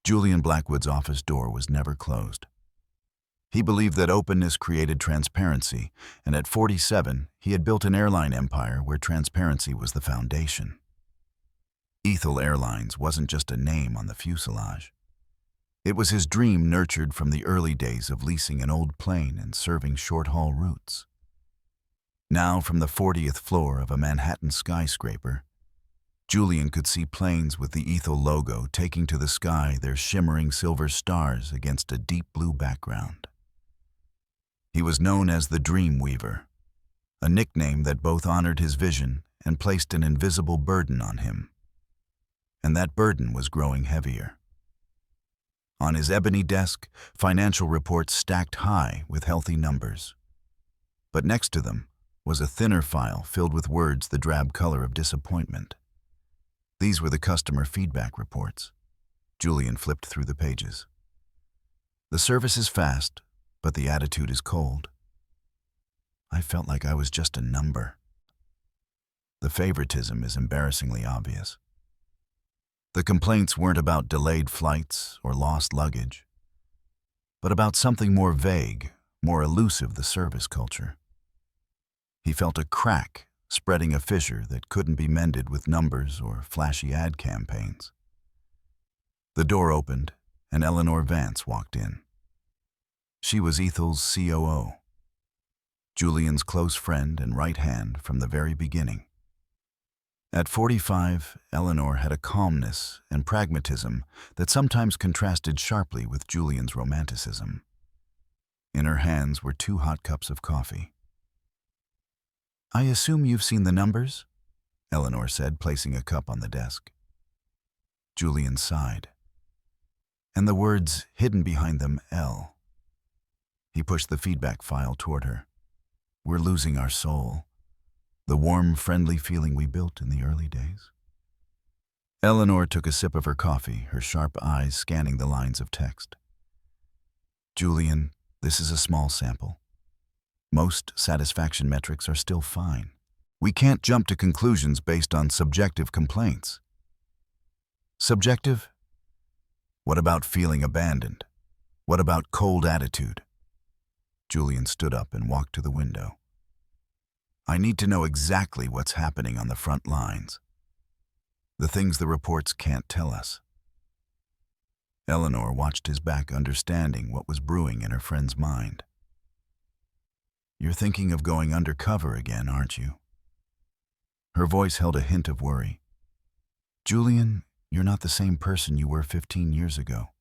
Julian Blackwood's office door was never closed. He believed that openness created transparency, and at 47, he had built an airline empire where transparency was the foundation. Ethel Airlines wasn't just a name on the fuselage. It was his dream nurtured from the early days of leasing an old plane and serving short-haul routes. Now, from the 40th floor of a Manhattan skyscraper, Julian could see planes with the Ethel logo taking to the sky their shimmering silver stars against a deep blue background. He was known as the Dream Weaver, a nickname that both honored his vision and placed an invisible burden on him. And that burden was growing heavier. On his ebony desk, financial reports stacked high with healthy numbers. But next to them was a thinner file filled with words the drab color of disappointment. These were the customer feedback reports. Julian flipped through the pages. The service is fast, but the attitude is cold. I felt like I was just a number. The favoritism is embarrassingly obvious. The complaints weren't about delayed flights or lost luggage, but about something more vague, more elusive: the service culture. He felt a crack spreading, a fissure that couldn't be mended with numbers or flashy ad campaigns. The door opened, and Eleanor Vance walked in. She was Ethel's COO, Julian's close friend and right hand from the very beginning. At 45, Eleanor had a calmness and pragmatism that sometimes contrasted sharply with Julian's romanticism. In her hands were 2 hot cups of coffee. "I assume you've seen the numbers?" Eleanor said, placing a cup on the desk. Julian sighed. And the words hidden behind them, L. He pushed the feedback file toward her. "We're losing our soul. The warm, friendly feeling we built in the early days." Eleanor took a sip of her coffee, her sharp eyes scanning the lines of text. "Julian, this is a small sample. Most satisfaction metrics are still fine. We can't jump to conclusions based on subjective complaints." "Subjective? What about feeling abandoned? What about cold attitude?" Julian stood up and walked to the window. "I need to know exactly what's happening on the front lines. The things the reports can't tell us." Eleanor watched his back, understanding what was brewing in her friend's mind. "You're thinking of going undercover again, aren't you?" Her voice held a hint of worry. "Julian, you're not the same person you were 15 years ago.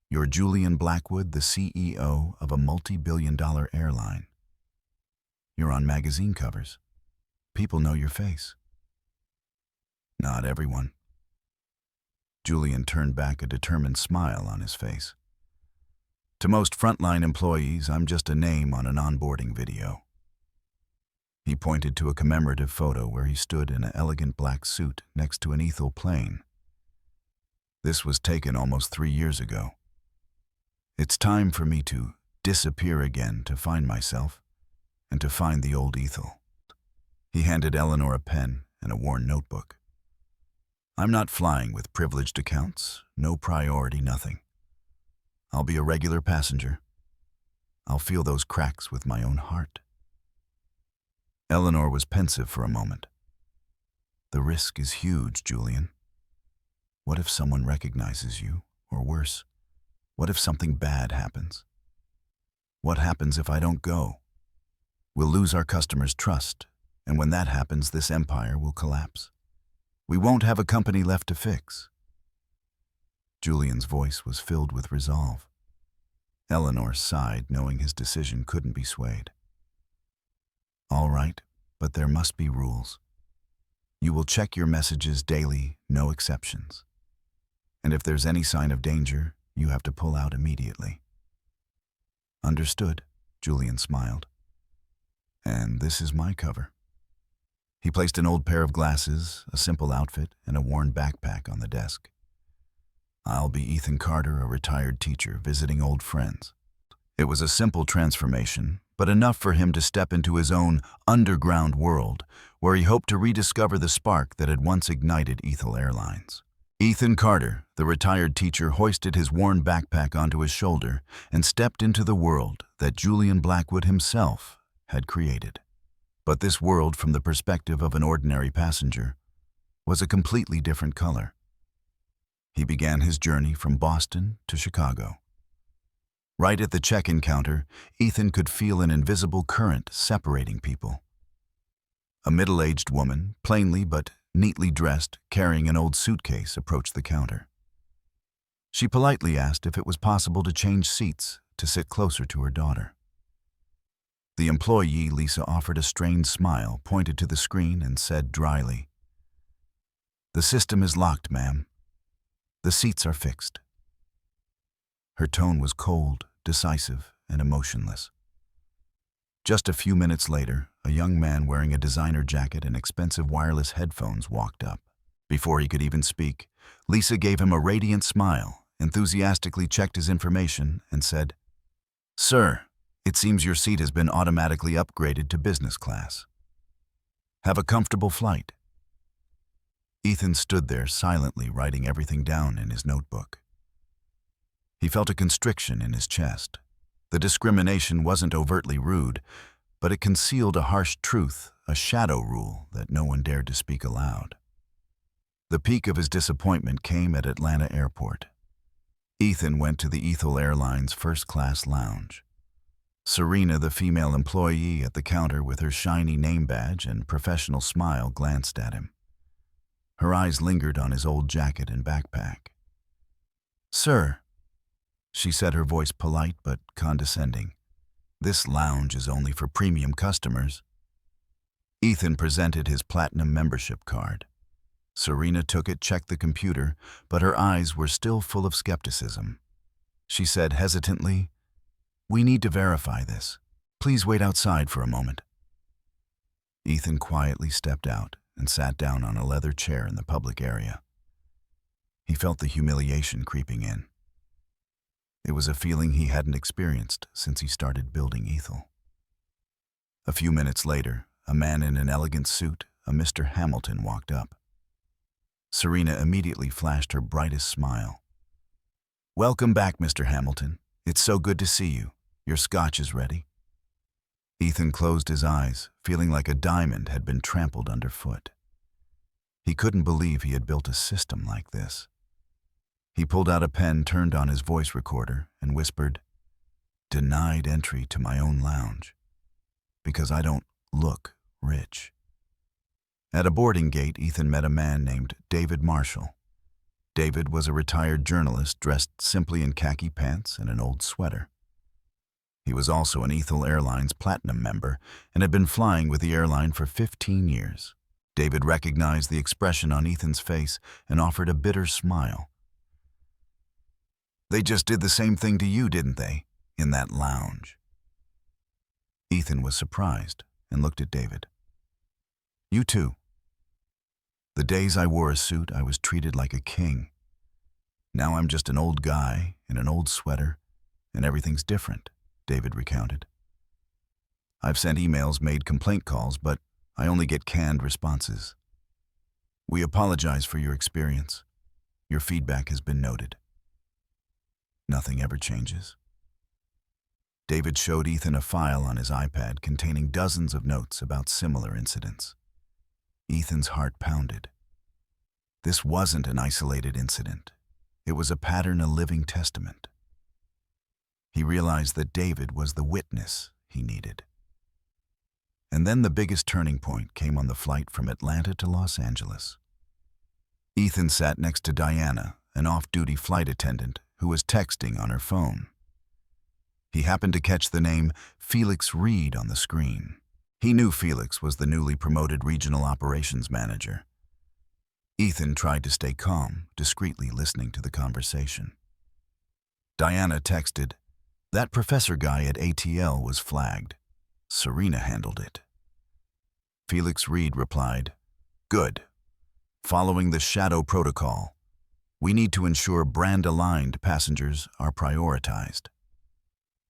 You're Julian Blackwood, the CEO of a multi-billion-dollar airline. You're on magazine covers. People know your face." "Not everyone." Julian turned back, a determined smile on his face. "To most frontline employees, I'm just a name on an onboarding video." He pointed to a commemorative photo where he stood in an elegant black suit next to an Ethel plane. "This was taken almost 3 years ago. It's time for me to disappear again, to find myself and to find the old Ethel." He handed Eleanor a pen and a worn notebook. "I'm not flying with privileged accounts, no priority, nothing. I'll be a regular passenger. I'll feel those cracks with my own heart." Eleanor was pensive for a moment. "The risk is huge, Julian. What if someone recognizes you, or worse, what if something bad happens? What happens if I don't go? We'll lose our customers' trust, and when that happens, this empire will collapse. We won't have a company left to fix." Julian's voice was filled with resolve. Eleanor sighed, knowing his decision couldn't be swayed. "All right, but there must be rules. You will check your messages daily, no exceptions. And if there's any sign of danger, you have to pull out immediately." "Understood," Julian smiled. "And this is my cover." He placed an old pair of glasses, a simple outfit, and a worn backpack on the desk. "I'll be Ethan Carter, a retired teacher, visiting old friends." It was a simple transformation, but enough for him to step into his own underground world, where he hoped to rediscover the spark that had once ignited Ethel Airlines. Ethan Carter, the retired teacher, hoisted his worn backpack onto his shoulder and stepped into the world that Julian Blackwood himself had created. But this world, from the perspective of an ordinary passenger, was a completely different color. He began his journey from Boston to Chicago. Right at the check-in counter, Ethan could feel an invisible current separating people. A middle-aged woman, plainly but neatly dressed, carrying an old suitcase, approached the counter. She politely asked if it was possible to change seats to sit closer to her daughter. The employee, Lisa, offered a strained smile, pointed to the screen, and said dryly, "The system is locked, ma'am. The seats are fixed." Her tone was cold, decisive, and emotionless. Just a few minutes later, a young man wearing a designer jacket and expensive wireless headphones walked up. Before he could even speak, Lisa gave him a radiant smile, enthusiastically checked his information, and said, "Sir, it seems your seat has been automatically upgraded to business class. Have a comfortable flight." Ethan stood there silently, writing everything down in his notebook. He felt a constriction in his chest. The discrimination wasn't overtly rude, but it concealed a harsh truth, a shadow rule that no one dared to speak aloud. The peak of his disappointment came at Atlanta Airport. Ethan went to the Ethel Airlines first-class lounge. Serena, the female employee at the counter with her shiny name badge and professional smile, glanced at him. Her eyes lingered on his old jacket and backpack. "Sir," she said, her voice polite but condescending, "this lounge is only for premium customers." Ethan presented his platinum membership card. Serena took it, checked the computer, but her eyes were still full of skepticism. She said hesitantly, "We need to verify this. Please wait outside for a moment." Ethan quietly stepped out and sat down on a leather chair in the public area. He felt the humiliation creeping in. It was a feeling he hadn't experienced since he started building Ethel. A few minutes later, a man in an elegant suit, a Mr. Hamilton, walked up. Serena immediately flashed her brightest smile. "Welcome back, Mr. Hamilton. It's so good to see you. Your scotch is ready." Ethan closed his eyes, feeling like a diamond had been trampled underfoot. He couldn't believe he had built a system like this. He pulled out a pen, turned on his voice recorder, and whispered, "Denied entry to my own lounge, because I don't look rich." At a boarding gate, Ethan met a man named David Marshall. David was a retired journalist dressed simply in khaki pants and an old sweater. He was also an Ethel Airlines Platinum member and had been flying with the airline for 15 years. David recognized the expression on Ethan's face and offered a bitter smile. "They just did the same thing to you, didn't they, in that lounge?" Ethan was surprised and looked at David. "You too. The days I wore a suit, I was treated like a king. Now I'm just an old guy in an old sweater, and everything's different," David recounted. "I've sent emails, made complaint calls, but I only get canned responses. We apologize for your experience. Your feedback has been noted." Nothing ever changes. David showed Ethan a file on his iPad containing dozens of notes about similar incidents. Ethan's heart pounded. This wasn't an isolated incident. It was a pattern, a living testament. He realized that David was the witness he needed. And then the biggest turning point came on the flight from Atlanta to Los Angeles. Ethan sat next to Diana, an off-duty flight attendant who was texting on her phone. He happened to catch the name Felix Reed on the screen. He knew Felix was the newly promoted regional operations manager. Ethan tried to stay calm, discreetly listening to the conversation. Diana texted, "That professor guy at ATL was flagged. Serena handled it." Felix Reed replied, "Good. Following the shadow protocol, we need to ensure brand-aligned passengers are prioritized."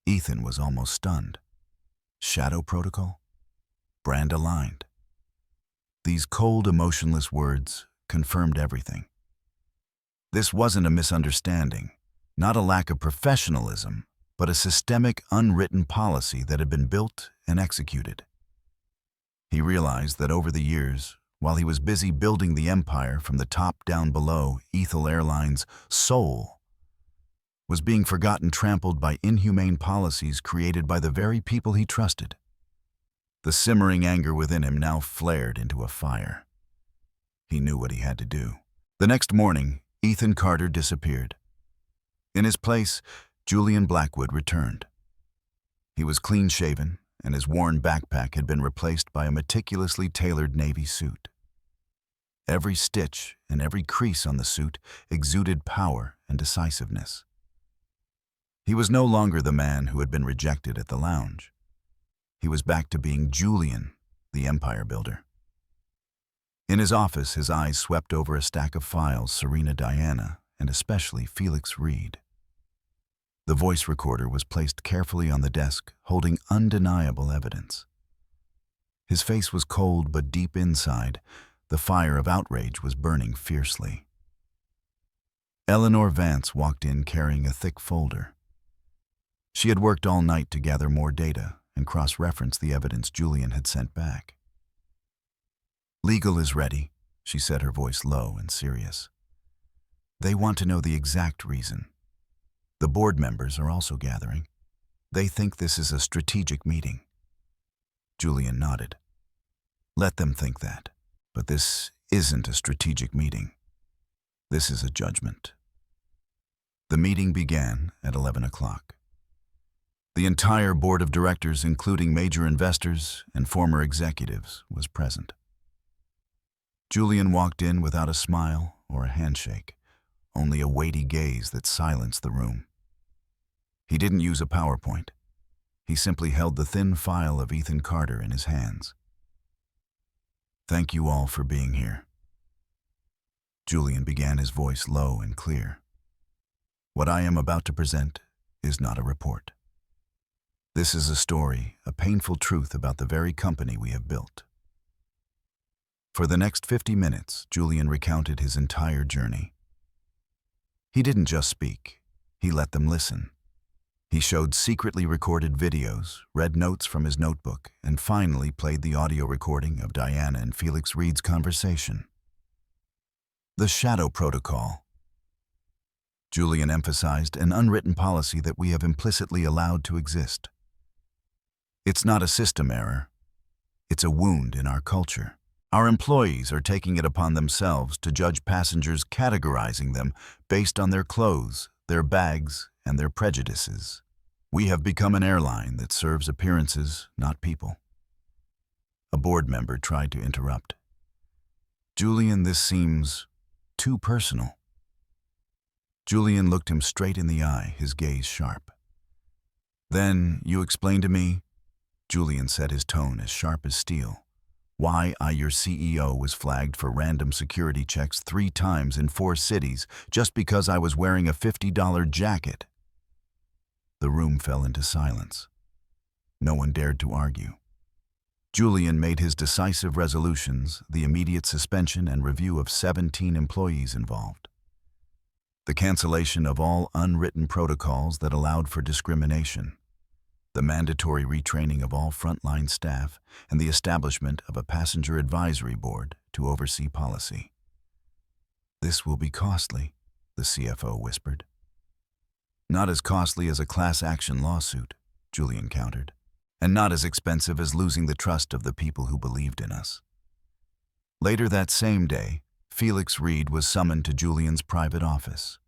Ethan was almost stunned. Shadow protocol? Brand-aligned. These cold, emotionless words confirmed everything. This wasn't a misunderstanding, not a lack of professionalism, but a systemic, unwritten policy that had been built and executed. He realized that over the years, while he was busy building the empire from the top down below, Ethel Airlines' soul was being forgotten, trampled by inhumane policies created by the very people he trusted. The simmering anger within him now flared into a fire. He knew what he had to do. The next morning, Ethan Carter disappeared. In his place, Julian Blackwood returned. He was clean-shaven, and his worn backpack had been replaced by a meticulously tailored navy suit. Every stitch and every crease on the suit exuded power and decisiveness. He was no longer the man who had been rejected at the lounge. He was back to being Julian, the empire builder. In his office, his eyes swept over a stack of files, Serena Diana, and especially Felix Reed. The voice recorder was placed carefully on the desk, holding undeniable evidence. His face was cold, but deep inside, the fire of outrage was burning fiercely. Eleanor Vance walked in carrying a thick folder. She had worked all night to gather more data and cross-reference the evidence Julian had sent back. "Legal is ready," she said, her voice low and serious. "They want to know the exact reason. The board members are also gathering. They think this is a strategic meeting." Julian nodded. "Let them think that. But this isn't a strategic meeting. This is a judgment." The meeting began at 11 o'clock. The entire board of directors, including major investors and former executives, was present. Julian walked in without a smile or a handshake, only a weighty gaze that silenced the room. He didn't use a PowerPoint. He simply held the thin file of Ethan Carter in his hands. "Thank you all for being here." Julian began, his voice low and clear. "What I am about to present is not a report. This is a story, a painful truth about the very company we have built." For the next 50 minutes, Julian recounted his entire journey. He didn't just speak, he let them listen. He showed secretly recorded videos, read notes from his notebook, and finally played the audio recording of Diana and Felix Reed's conversation. The shadow protocol. Julian emphasized an unwritten policy that we have implicitly allowed to exist. It's not a system error. It's a wound in our culture. Our employees are taking it upon themselves to judge passengers, categorizing them based on their clothes, their bags, and their prejudices. We have become an airline that serves appearances, not people. A board member tried to interrupt. "Julian, this seems too personal." Julian looked him straight in the eye, his gaze sharp. "Then you explain to me," Julian said, his tone as sharp as steel, "why I, your CEO, was flagged for random security checks 3 times in 4 cities just because I was wearing a $50 jacket." The room fell into silence. No one dared to argue. Julian made his decisive resolutions, the immediate suspension and review of 17 employees involved. The cancellation of all unwritten protocols that allowed for discrimination, the mandatory retraining of all frontline staff, and the establishment of a passenger advisory board to oversee policy. "This will be costly," the CFO whispered. "Not as costly as a class action lawsuit," Julian countered, "and not as expensive as losing the trust of the people who believed in us." Later that same day, Felix Reed was summoned to Julian's private office.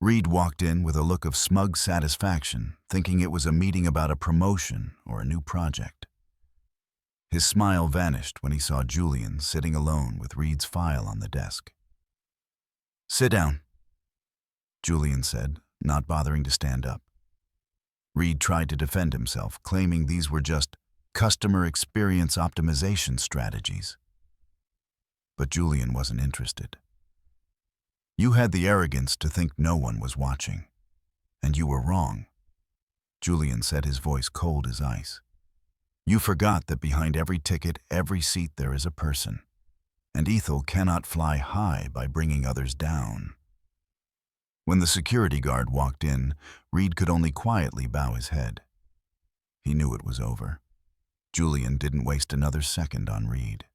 Reed walked in with a look of smug satisfaction, thinking it was a meeting about a promotion or a new project. His smile vanished when he saw Julian sitting alone with Reed's file on the desk. "Sit down," Julian said, not bothering to stand up. Reed tried to defend himself, claiming these were just customer experience optimization strategies. But Julian wasn't interested. "You had the arrogance to think no one was watching. And you were wrong," Julian said, his voice cold as ice. "You forgot that behind every ticket, every seat, there is a person. And Ethel cannot fly high by bringing others down." When the security guard walked in, Reed could only quietly bow his head. He knew it was over. Julian didn't waste another second on Reed.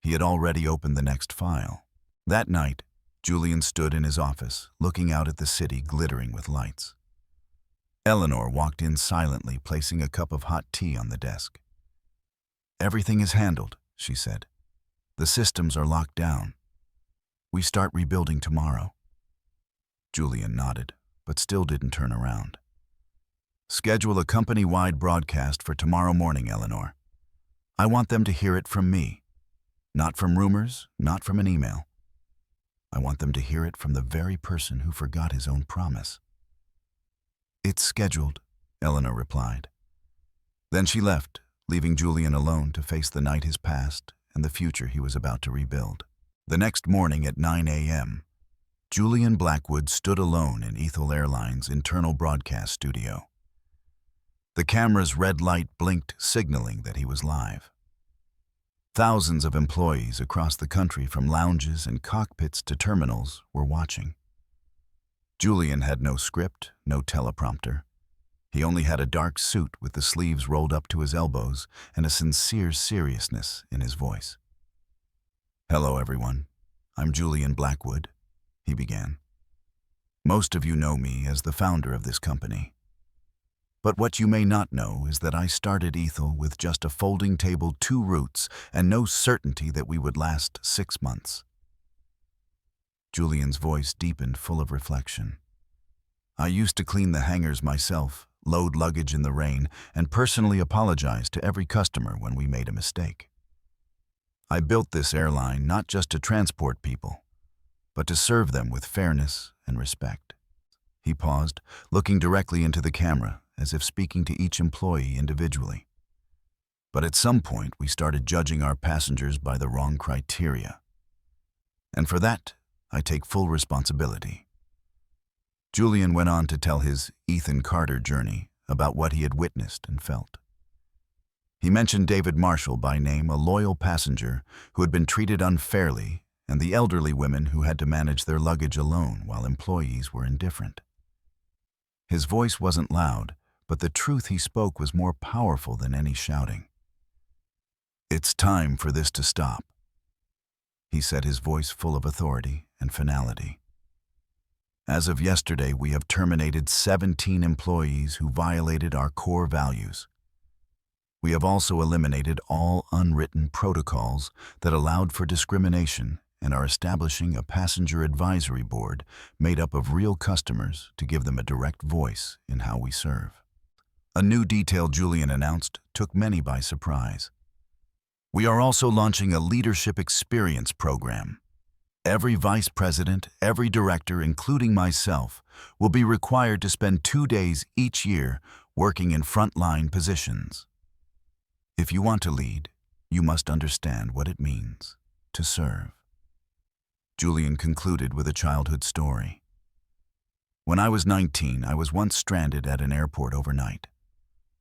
He had already opened the next file. That night, Julian stood in his office, looking out at the city glittering with lights. Eleanor walked in silently, placing a cup of hot tea on the desk. "Everything is handled," she said. "The systems are locked down. We start rebuilding tomorrow." Julian nodded, but still didn't turn around. "Schedule a company-wide broadcast for tomorrow morning, Eleanor. I want them to hear it from me. Not from rumors, not from an email. I want them to hear it from the very person who forgot his own promise." "It's scheduled," Eleanor replied. Then she left, leaving Julian alone to face the night his past and the future he was about to rebuild. The next morning at 9 a.m., Julian Blackwood stood alone in Ethel Airlines' internal broadcast studio. The camera's red light blinked, signaling that he was live. Thousands of employees across the country, from lounges and cockpits to terminals, were watching. Julian had no script, no teleprompter. He only had a dark suit with the sleeves rolled up to his elbows and a sincere seriousness in his voice. "Hello, everyone. I'm Julian Blackwood," he began. "Most of you know me as the founder of this company. But what you may not know is that I started Ethel with just a folding table, 2 routes, and no certainty that we would last 6 months." Julian's voice deepened, full of reflection. "I used to clean the hangars myself, load luggage in the rain, and personally apologize to every customer when we made a mistake. I built this airline not just to transport people, but to serve them with fairness and respect." He paused, looking directly into the camera, as if speaking to each employee individually. "But at some point, we started judging our passengers by the wrong criteria. And for that, I take full responsibility." Julian went on to tell his Ethan Carter journey, about what he had witnessed and felt. He mentioned David Marshall by name, a loyal passenger who had been treated unfairly, and the elderly women who had to manage their luggage alone while employees were indifferent. His voice wasn't loud, but the truth he spoke was more powerful than any shouting. "It's time for this to stop," he said, his voice full of authority and finality. "As of yesterday, we have terminated 17 employees who violated our core values. We have also eliminated all unwritten protocols that allowed for discrimination and are establishing a passenger advisory board made up of real customers to give them a direct voice in how we serve." A new detail Julian announced took many by surprise. "We are also launching a leadership experience program. Every vice president, every director, including myself, will be required to spend 2 days each year working in frontline positions. If you want to lead, you must understand what it means to serve." Julian concluded with a childhood story. "When I was 19, I was once stranded at an airport overnight.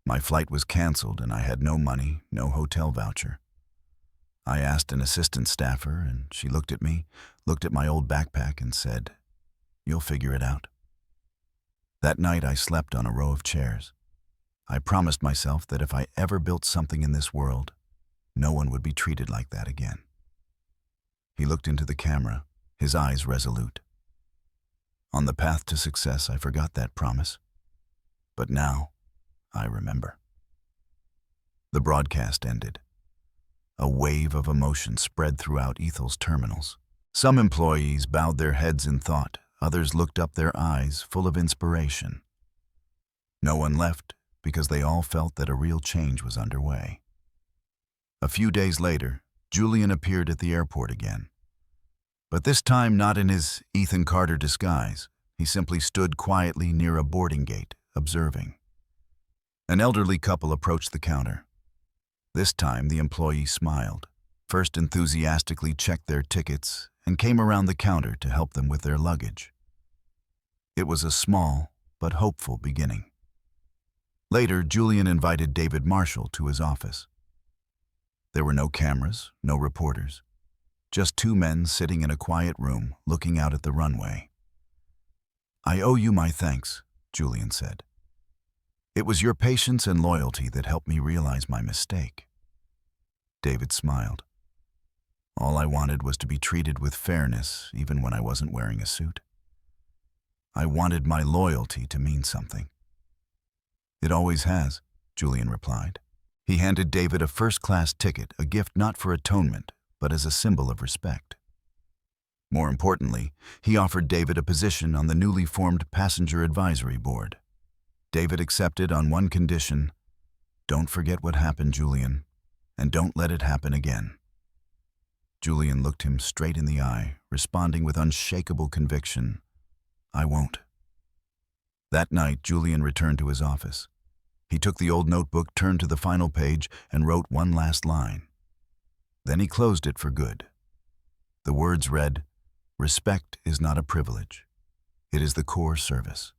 My flight was canceled and I had no money, no hotel voucher. I asked an assistant staffer and she looked at me, looked at my old backpack and said, 'You'll figure it out.' That night I slept on a row of chairs. I promised myself that if I ever built something in this world, no one would be treated like that again." He looked into the camera, his eyes resolute. "On the path to success, I forgot that promise. But now, I remember." The broadcast ended. A wave of emotion spread throughout Ethel's terminals. Some employees bowed their heads in thought, others looked up, their eyes full of inspiration. No one left because they all felt that a real change was underway. A few days later, Julian appeared at the airport again. But this time not in his Ethan Carter disguise. He simply stood quietly near a boarding gate, observing. An elderly couple approached the counter. This time the employee smiled, first enthusiastically checked their tickets, and came around the counter to help them with their luggage. It was a small but hopeful beginning. Later, Julian invited David Marshall to his office. There were no cameras, no reporters, just 2 men sitting in a quiet room looking out at the runway. "I owe you my thanks," Julian said. "It was your patience and loyalty that helped me realize my mistake." David smiled. "All I wanted was to be treated with fairness, even when I wasn't wearing a suit. I wanted my loyalty to mean something." "It always has," Julian replied. He handed David a first-class ticket, a gift not for atonement, but as a symbol of respect. More importantly, he offered David a position on the newly formed Passenger Advisory Board. David accepted on one condition: "Don't forget what happened, Julian, and don't let it happen again." Julian looked him straight in the eye, responding with unshakable conviction, "I won't." That night, Julian returned to his office. He took the old notebook, turned to the final page, and wrote one last line. Then he closed it for good. The words read, "Respect is not a privilege. It is the core service."